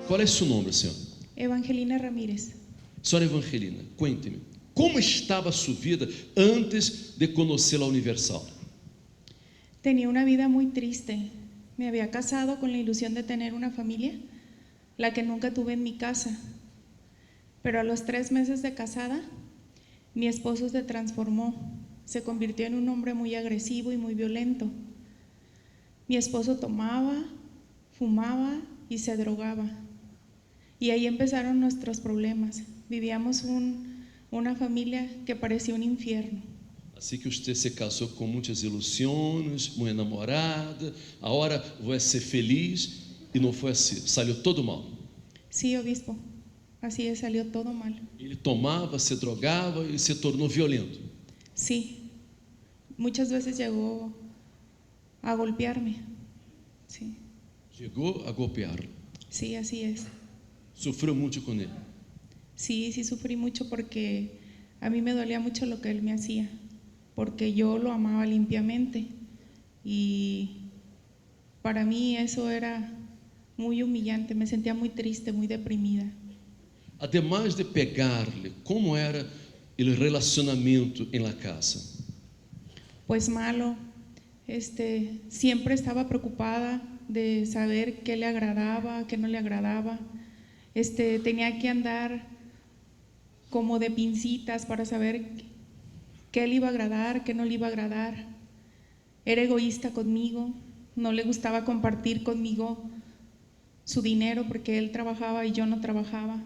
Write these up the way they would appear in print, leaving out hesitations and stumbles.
Qual é seu nome, senhora? Evangelina Ramírez. Senhora Evangelina, cuente-me, como estava a sua vida antes de conhecer a Universal? Tenía una vida muy triste. Me había casado con la ilusión de tener una familia, la que nunca tuve en mi casa. Pero a los 3 meses de casada, mi esposo se transformó. Se convirtió en un hombre muy agresivo y muy violento. Mi esposo tomaba, fumaba y se drogaba. Y ahí empezaron nuestros problemas. Vivíamos una familia que parecía un infierno. Assim que você se casou com muitas ilusões, muito enamorada, agora vai ser feliz, e não foi assim, saiu todo mal. Sí, obispo, así es, salió todo mal. Ele tomava, se drogava e se tornou violento. Sí, muchas veces llegó a golpearme. Sí, Chegou a golpeá-lo. sí, así es. Sofreu muito com ele. Sí, sí sufrí mucho porque a mí me dolía mucho lo que él me hacía, porque yo lo amaba limpiamente y para mí eso era muy humillante, me sentía muy triste, muy deprimida. Ademais de pegar-lhe, como era o relacionamento em la casa? Pues malo, siempre estaba preocupada de saber qué le agradaba, qué no le agradaba. Tenía que andar como de pincitas para saber qué le iba a agradar, qué no le iba a agradar. Era egoísta conmigo, no le gustaba compartir conmigo su dinero porque él trabajaba y yo no trabajaba.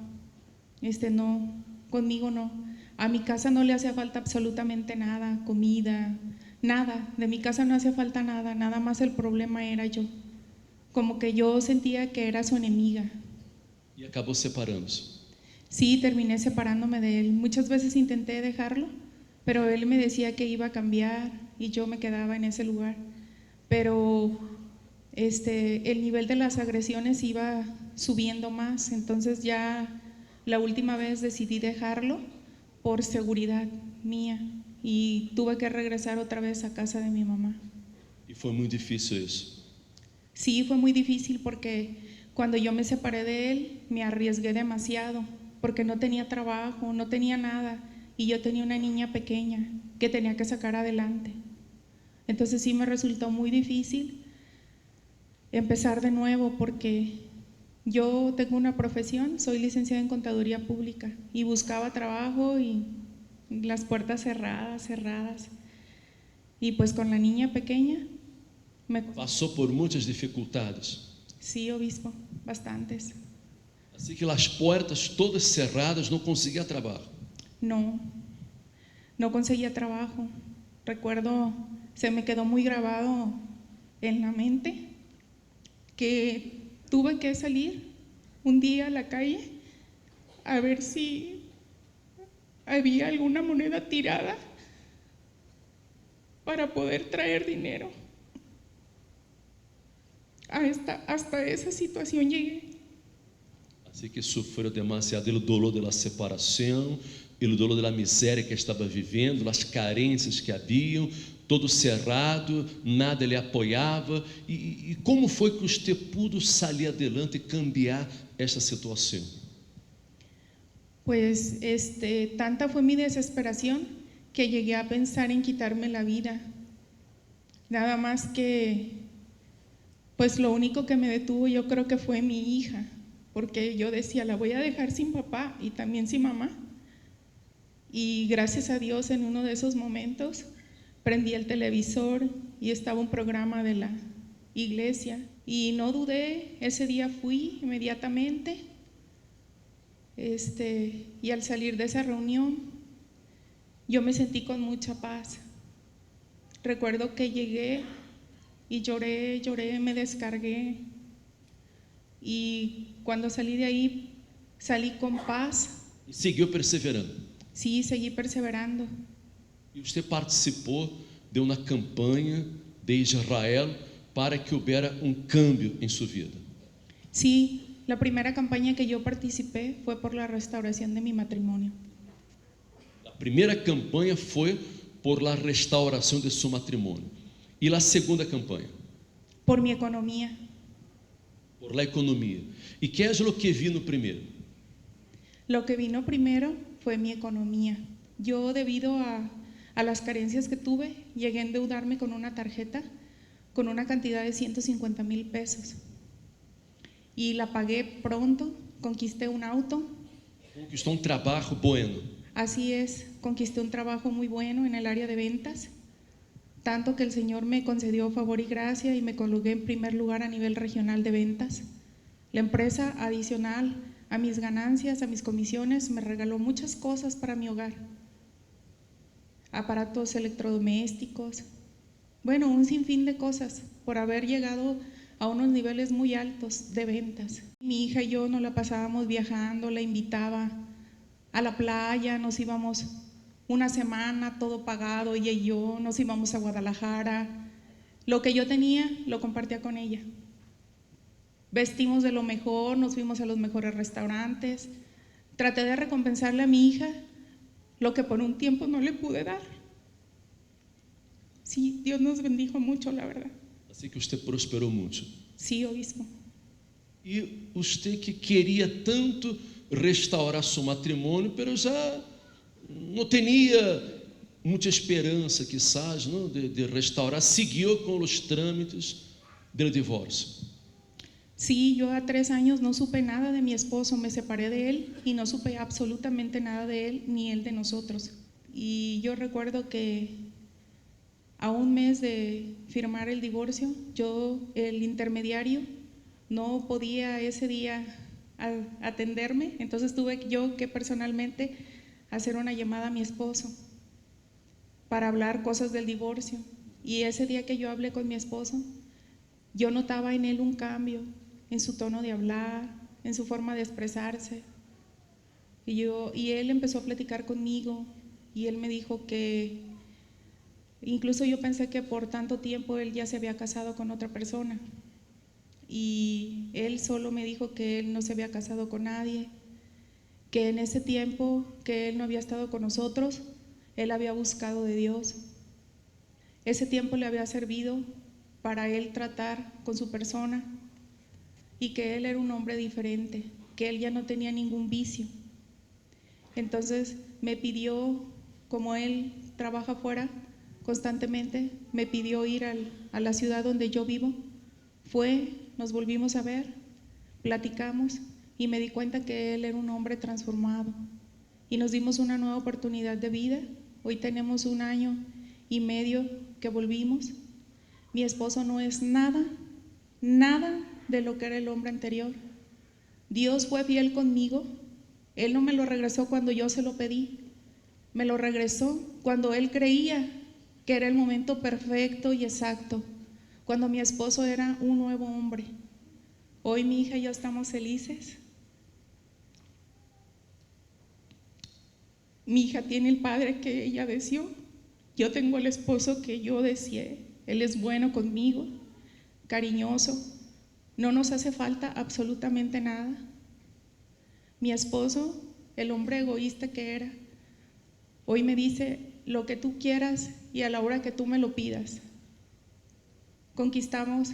No, conmigo no. A mi casa no le hacía falta absolutamente nada, comida, nada. De mi casa no hacía falta nada, nada más el problema era yo. Como que yo sentía que era su enemiga. E acabou separando-se. Sí, terminé separándome de él. Muchas veces intenté dejarlo, pero él me decía que iba a cambiar y yo me quedaba en ese lugar. Pero el nivel de las agresiones iba subiendo más, entonces ya la última vez decidí dejarlo por seguridad mía y tuve que regresar otra vez a casa de mi mamá. E foi muito difícil isso. Sí, fue muy difícil porque cuando yo me separé de él me arriesgué demasiado porque no tenía trabajo, no tenía nada y yo tenía una niña pequeña que tenía que sacar adelante. Entonces sí me resultó muy difícil empezar de nuevo porque yo tengo una profesión, soy licenciada en contaduría pública y buscaba trabajo y las puertas cerradas. Y pues con la niña pequeña me... Passou por muitas dificuldades. Sí, obispo, bastantes. Assim que as portas todas cerradas, não conseguia trabalho. No conseguía trabajo. Recuerdo, se me quedó muy grabado en la mente que tuve que salir un día a la calle a ver si había alguna moneda tirada para poder traer dinero. Hasta esa situación llegué. Assim que sofreu demasiado o dolor da separação, o dolor da miséria que estava vivendo, as carências que haviam, todo cerrado, nada lhe apoiava. E como foi que você pôde sair adelante e cambiar esta situação? Pues tanta fue mi desesperación que llegué a pensar en quitarme la vida. Nada más que, pues lo único que me detuvo yo creo que fue mi hija, porque yo decía, la voy a dejar sin papá y también sin mamá. Y gracias a Dios en uno de esos momentos prendí el televisor y estaba un programa de la iglesia y no dudé, ese día fui inmediatamente. Y al salir de esa reunión yo me sentí con mucha paz. Recuerdo que llegué y lloré, me descargué y cuando salí de ahí salí con paz. E seguiu perseverando. Sí, seguí perseverando. E você participou de uma campanha de Israel para que houvera cambio em sua vida. Sí, la primera campaña que yo participé fue por la restauración de mi matrimonio. A primeira campanha foi por la restauração de seu matrimônio. E a segunda campanha? Por mi economía. por la economía. ¿Y qué es lo que vino primero? Lo que vino primero fue mi economía. Yo, debido a las carencias que tuve, llegué a endeudarme con una tarjeta con una cantidad de 150,000 pesos. Y la pagué pronto, conquisté un auto. Conquistou um trabalho bueno. Así es, conquisté un trabajo muy bueno en el área de ventas, tanto que el Señor me concedió favor y gracia y me coloqué en primer lugar a nivel regional de ventas. La empresa, adicional a mis ganancias, a mis comisiones, me regaló muchas cosas para mi hogar, aparatos electrodomésticos, bueno, un sinfín de cosas por haber llegado a unos niveles muy altos de ventas. Mi hija y yo nos la pasábamos viajando, la invitaba a la playa, nos íbamos una semana, todo pagado, ella y yo, nos íbamos a Guadalajara. Lo que yo tenía, lo compartía con ella. Vestimos de lo mejor, nos fuimos a los mejores restaurantes. Traté de recompensarle a mi hija lo que por un tiempo no le pude dar. Sí, Dios nos bendijo mucho, la verdad. Assim que você prosperou muito. Sí, obispo. E você que queria tanto restaurar seu matrimônio, pero já não tinha muita esperança, quizás, não, de restaurar, seguiu com os trâmites do divórcio. Sí, yo a 3 años no supe nada de mi esposo, me separé de él y no supe absolutamente nada de él ni él de nosotros. Y yo recuerdo que a un mes de firmar el divorcio, yo, el intermediario, no podía ese día atenderme, entonces tuve yo que personalmente hacer una llamada a mi esposo para hablar cosas del divorcio. Y ese día que yo hablé con mi esposo, yo notaba en él un cambio, en su tono de hablar, en su forma de expresarse. Y él empezó a platicar conmigo y él me dijo que, incluso yo pensé que por tanto tiempo él ya se había casado con otra persona. Y él solo me dijo que él no se había casado con nadie, que en ese tiempo que él no había estado con nosotros, él había buscado de Dios. Ese tiempo le había servido para él tratar con su persona y que él era un hombre diferente, que él ya no tenía ningún vicio. Entonces me pidió, como él trabaja afuera constantemente, me pidió ir a la ciudad donde yo vivo. Nos volvimos a ver, platicamos y me di cuenta que él era un hombre transformado y nos dimos una nueva oportunidad de vida. Hoy tenemos 1 año y medio que volvimos. Mi esposo no es nada de lo que era el hombre anterior. Dios fue fiel conmigo. Él no me lo regresó cuando yo se lo pedí, me lo regresó cuando él creía que era el momento perfecto y exacto, cuando mi esposo era un nuevo hombre. Hoy mi hija y yo estamos felices. Mi hija tiene el padre que ella deseó, yo tengo el esposo que yo deseé. Él es bueno conmigo, cariñoso, no nos hace falta absolutamente nada. Mi esposo, el hombre egoísta que era, hoy me dice lo que tú quieras y a la hora que tú me lo pidas. Conquistamos,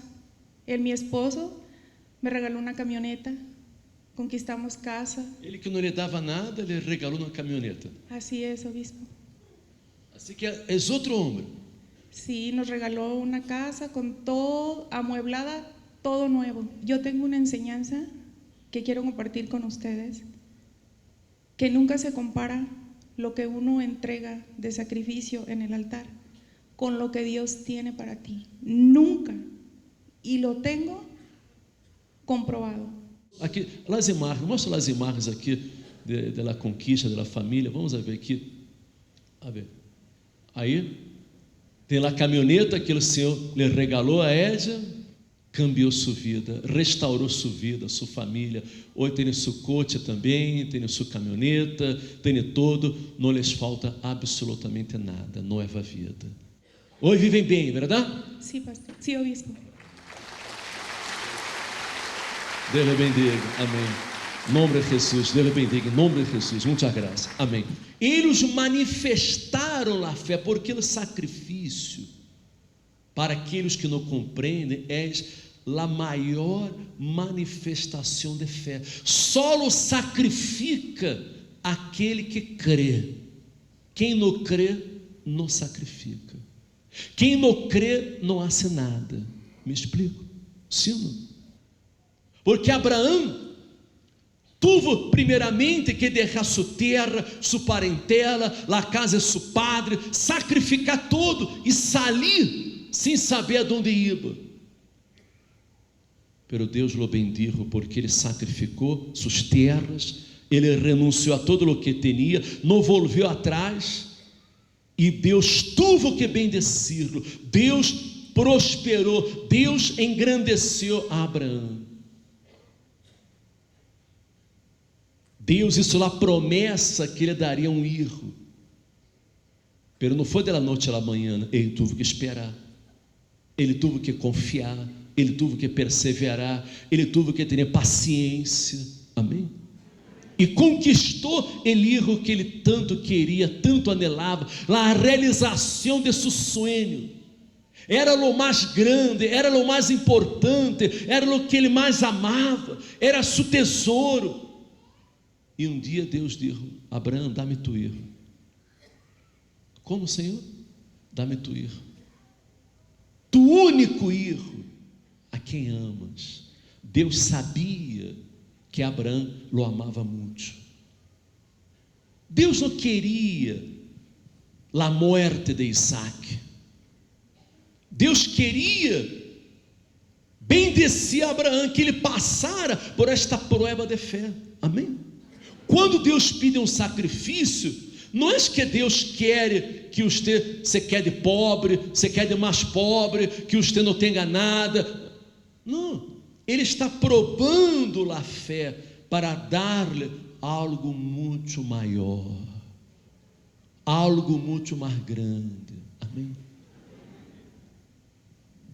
mi esposo me regaló una camioneta, conquistamos casa. Ele que não lhe dava nada, ele regalou uma caminhoneta. Así es, obispo. Assim que és outro homem. Sí, nos regaló una casa con todo, amueblada, todo nuevo. Yo tengo una enseñanza que quiero compartir con ustedes, que nunca se compara lo que uno entrega de sacrificio en el altar con lo que Dios tiene para ti. Nunca. Y lo tengo comprobado. Aqui, as imagens, mostra as imagens aqui da conquista da família. Vamos ver aqui. A ver. Aí tem lá a caminhoneta que o Senhor lhe regalou a Édia, cambiou sua vida, restaurou sua vida, sua família. Hoje tem seu coche também, tem sua caminhoneta, tem todo, não lhes falta absolutamente nada, nova vida. Hoje vivem bem, verdade? Sí, pastor. Sí, obispo. Deus lhe bendiga, amém. Em nome de Jesus, Deus lhe bendiga, em nome de Jesus, muitas graças, amém. Eles manifestaram a fé, porque o sacrifício, para aqueles que não compreendem, é a maior manifestação de fé. Só sacrifica aquele que crê. Quem não crê, não sacrifica. Quem não crê, não hace nada. Me explico? Sim ou não? Porque Abraão tuvo primeiramente que deixar sua terra, sua parentela, a casa de seu padre, sacrificar tudo e sair sem saber aonde ia. Pero Deus lo bendijo porque ele sacrificou suas terras, ele renunciou a todo o que tinha, não volveu atrás, e Deus tuvo que bendecir-lo. Deus prosperou, Deus engrandeceu a Abraão. Deus hizo a promessa que ele daria um filho, pero não foi da noite à manhã. Ele teve que esperar, ele teve que confiar, ele teve que perseverar, ele teve que ter paciência, amém? E conquistou o filho que ele tanto queria, tanto anelava, a realização de seu sonho. Era o mais grande, era o mais importante, era o que ele mais amava, era seu tesouro. E um dia Deus disse: Abraão, dá-me tu filho. Como, Senhor? Dá-me tu filho, tu único filho, a quem amas. Deus sabia que Abraão o amava muito. Deus não queria a morte de Isaac. Deus queria bendecer Abraão, que ele passara por esta prova de fé, amém? Quando Deus pede um sacrifício, não é que Deus quer que você se quede pobre, se quede mais pobre, que você não tenha nada. Não, Ele está probando a fé para dar-lhe algo muito maior, algo muito mais grande, amém?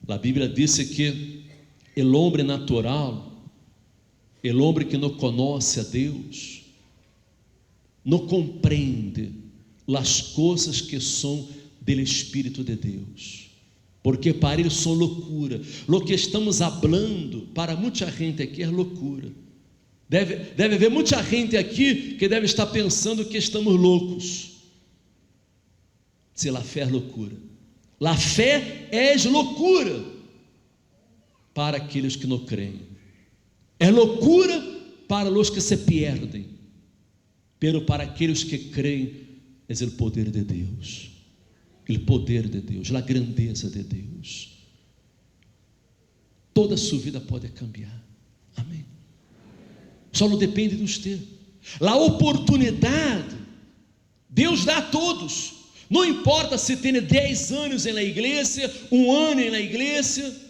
A Bíblia diz que o homem natural, o homem que não conhece a Deus, não compreende as coisas que são do Espírito de Deus, porque para eles são loucura. O que estamos falando para muita gente aqui é loucura. Deve haver muita gente aqui que deve estar pensando que estamos loucos. Se a fé é loucura, a fé é loucura para aqueles que não creem, é loucura para os que se perdem. Pero para aqueles que creem, é o poder de Deus, o poder de Deus, a grandeza de Deus. Toda a sua vida pode cambiar, amém? Só não depende de você. A oportunidade, Deus dá a todos, não importa se tem 10 anos na igreja, 1 ano na igreja,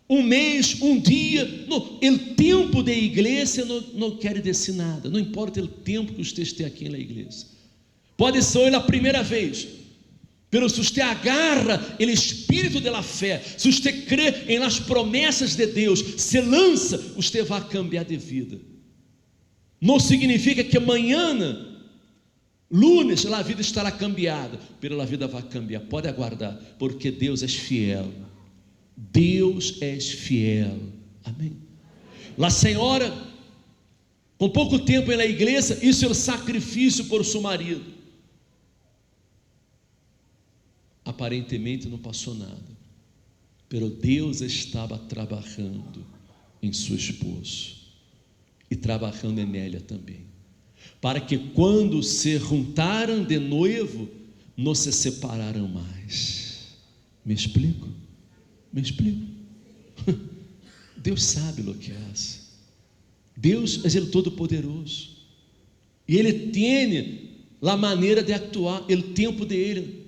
1 mês, 1 dia, o tempo da igreja não quer dizer nada, não importa o tempo que você esteja aqui na igreja, pode ser a primeira vez, pero se você agarra o espírito da fé, se você crê em las promessas de Deus, se lança, você vai cambiar de vida. Não significa que amanhã, lunes, a vida estará cambiada, pero a vida vai cambiar, pode aguardar, porque Deus é fiel. Deus é fiel, amém? A senhora, com pouco tempo na igreja, isso é o sacrifício por seu marido. Aparentemente não passou nada, pero Deus estava trabalhando em seu esposo e trabalhando em ela também, para que quando se juntaram de noivo, não se separaram mais. Me explico? Me explico? Deus sabe o que faz. Deus é o Todo-Poderoso, e Ele tem a maneira de actuar, o tempo dele.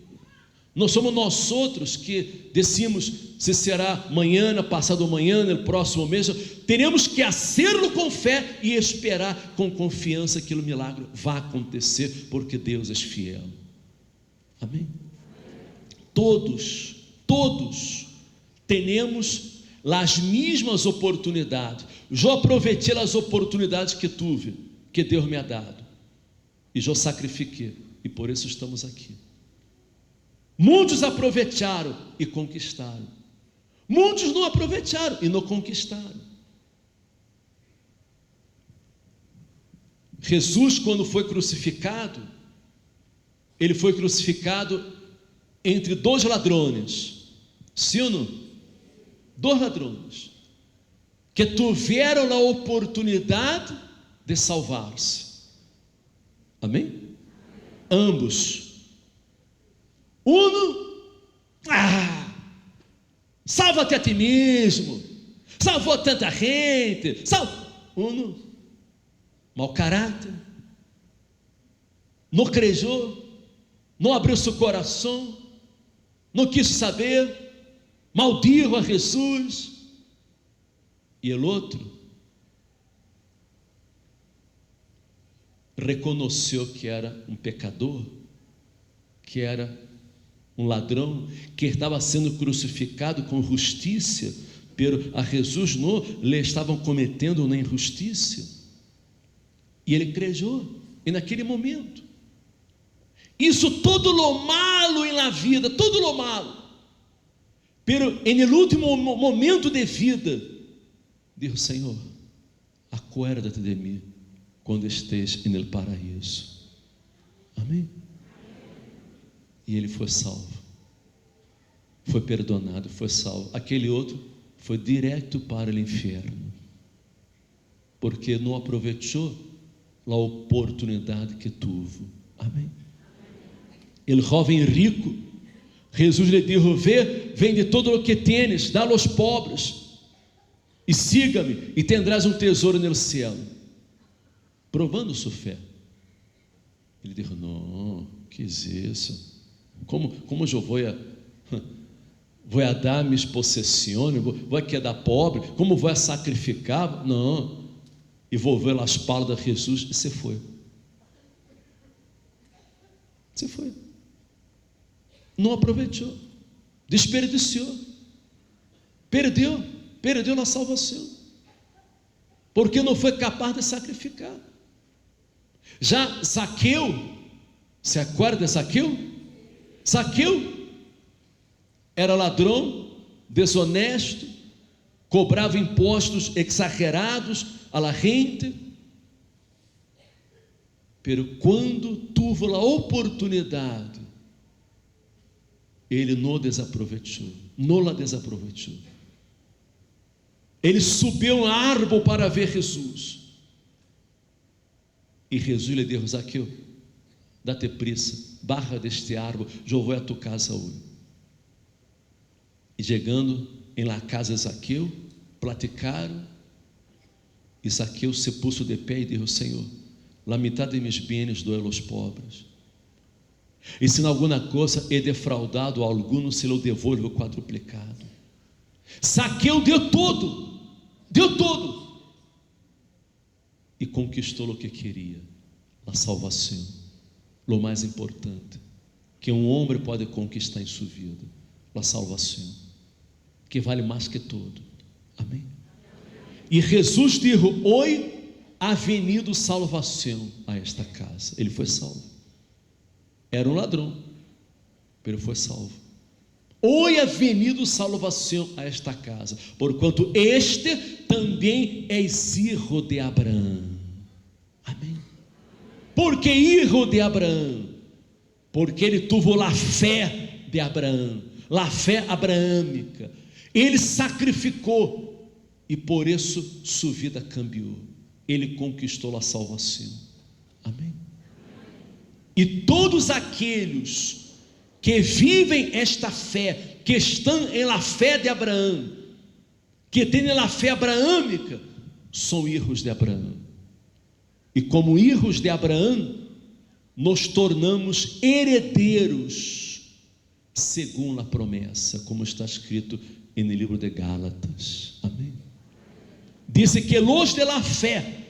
Não somos nós outros que decimos se será amanhã, passado amanhã, no próximo mês. Teremos que fazê-lo com fé e esperar com confiança que o milagre vai acontecer, porque Deus é fiel, amém? Todos temos as mesmas oportunidades. Eu aproveitei as oportunidades que tive, que Deus me ha dado, e eu sacrifiquei, e por isso estamos aqui. Muitos aproveitaram e conquistaram, Muitos não aproveitaram e não conquistaram. Jesus, quando foi crucificado, ele foi crucificado entre dois ladrões, sim ou não? Dois ladrões, que tiveram a oportunidade de salvar-se, amém? Ambos, salva-te a ti mesmo, salvou tanta gente, mau caráter, não crejou, não abriu seu coração, não quis saber, maldijo a Jesus. E o outro reconheceu que era um pecador, que era um ladrão, que estava sendo crucificado com justiça, pero a Jesus não lhe estavam cometendo uma injustiça. E ele crejou, e naquele momento, isso todo lo malo em la vida, todo lo malo, pero en el último momento de vida, disse: Senhor, acuérdate de mim quando estés en el paraíso, amém? E ele foi salvo, foi perdonado, foi salvo. Aquele outro foi direto para o inferno, porque não aproveitou a oportunidade que teve, amém? O jovem rico, Jesus lhe disse: vende todo o que tens, dá aos pobres, e siga-me, e tendrás um tesouro no céu. Provando sua fé, ele disse: não, que é isso? Como eu vou a dar minhas possessões, vou a dar pobre, como vou a sacrificar? Não. E volveu as palavras de Jesus e se foi. Se foi. Não aproveitou, desperdiciou, perdeu a salvação, porque não foi capaz de sacrificar. Já Zaqueu, se acorda de Zaqueu? Zaqueu era ladrão, desonesto, cobrava impostos exagerados a la gente, pero quando teve a oportunidade, ele não desaproveitou, não la desaproveitou. Ele subiu um árvore para ver Jesus, e Jesus lhe disse: Zaqueu, dá-te prisa, barra deste árvore, eu vou a tua casa hoje. E chegando em la casa de Zaqueu, platicaram, e Zaqueu se pôs de pé e disse: Senhor, la metade de meus bens dou aos pobres, e se em alguma coisa he defraudado a algum, se lhe devolvo quadruplicado. Zaqueu deu tudo, e conquistou o que queria, a salvação, o mais importante que um homem pode conquistar em sua vida, a salvação, que vale mais que tudo, amém? E Jesus disse: hoje ha venido salvação a esta casa. Ele foi salvo, era um ladrão, mas foi salvo. Hoje ha venido salvação a esta casa, porquanto este também é filho de Abraão, amém? Por que filho de Abraão? Porque ele teve a fé de Abraão, a fé abraâmica. Ele sacrificou, e por isso sua vida cambiou. Ele conquistou a salvação, amém? E todos aqueles que vivem esta fé, que estão em la fé de Abraão, que têm a fé abraâmica, são filhos de Abraão. E como filhos de Abraão, nos tornamos herdeiros segundo a promessa, como está escrito no livro de Gálatas, amém? Diz que los de la fé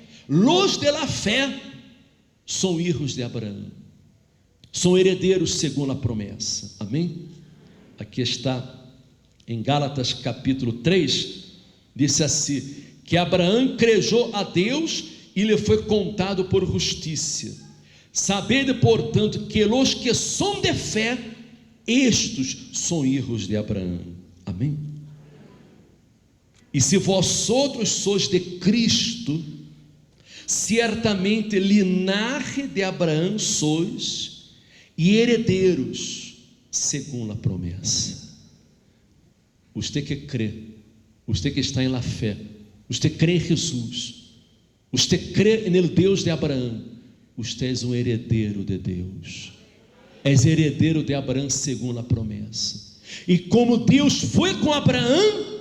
são filhos de Abraão, são herdeiros segundo a promessa, amém? Aqui está em Gálatas capítulo 3, disse assim, que Abraão crejou a Deus e lhe foi contado por justiça. Sabede, portanto, que os que são de fé, estes são filhos de Abraão, amém? E se vós outros sois de Cristo, certamente linaje de Abraão sois e herdeiros segundo a promessa. Você que crê, você que está em la fé, você crê em Jesus, você crê no Deus de Abraão, você é um herdeiro de Deus, és herdeiro de Abraão segundo a promessa. E como Deus foi com Abraão,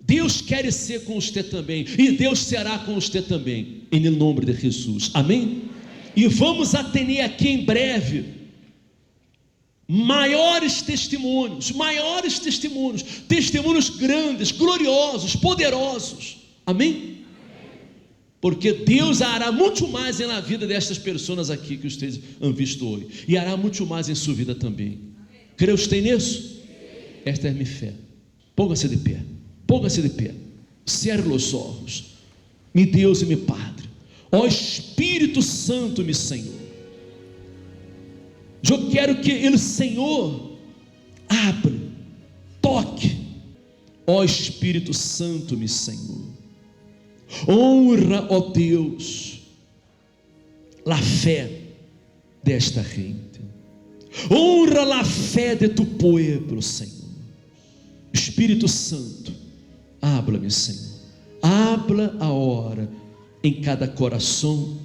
Deus quer ser com você também, e Deus será com você também, em nome de Jesus, amém? E vamos atender aqui em breve maiores testemunhos, testemunhos grandes, gloriosos, poderosos, amém? Porque Deus hará muito mais na vida destas pessoas aqui que vocês han visto hoje, e hará muito mais em sua vida também. Crê você nisso? Esta é a minha fé. Ponga-se de pé. Ponga-se de pé, cerre os olhos, meu Deus e meu Padre, ó Espírito Santo, meu Senhor, eu quero que o Senhor abra, toque, ó Espírito Santo, meu Senhor, honra, ó Deus, a fé desta gente, honra a fé de tu povo, Senhor. Espírito Santo, habla-me, Senhor, habla a hora em cada coração,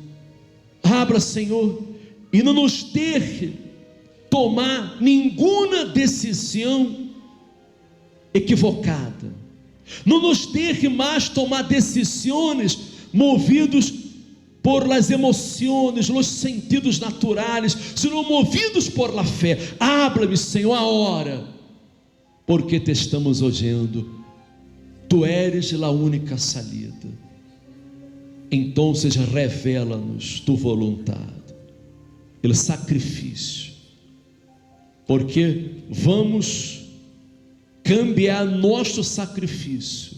habla, Senhor, e não nos deixe tomar nenhuma decisão equivocada, não nos deixe mais tomar decisões movidos por las emoções, os sentidos naturais, senão movidos por la fé. Habla-me, Senhor, a hora, porque te estamos ouvindo. Tu eres a única salida. Então revela-nos tu vontade, o sacrifício, porque vamos cambiar nosso sacrifício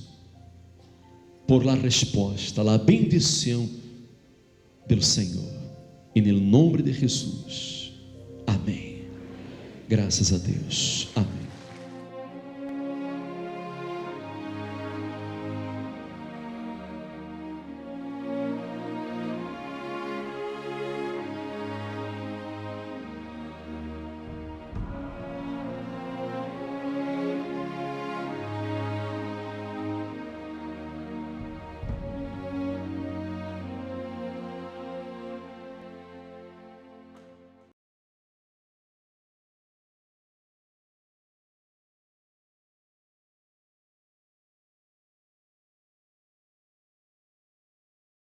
por la resposta, la bendição do Senhor, em nome de Jesus, amém. Graças a Deus, amém.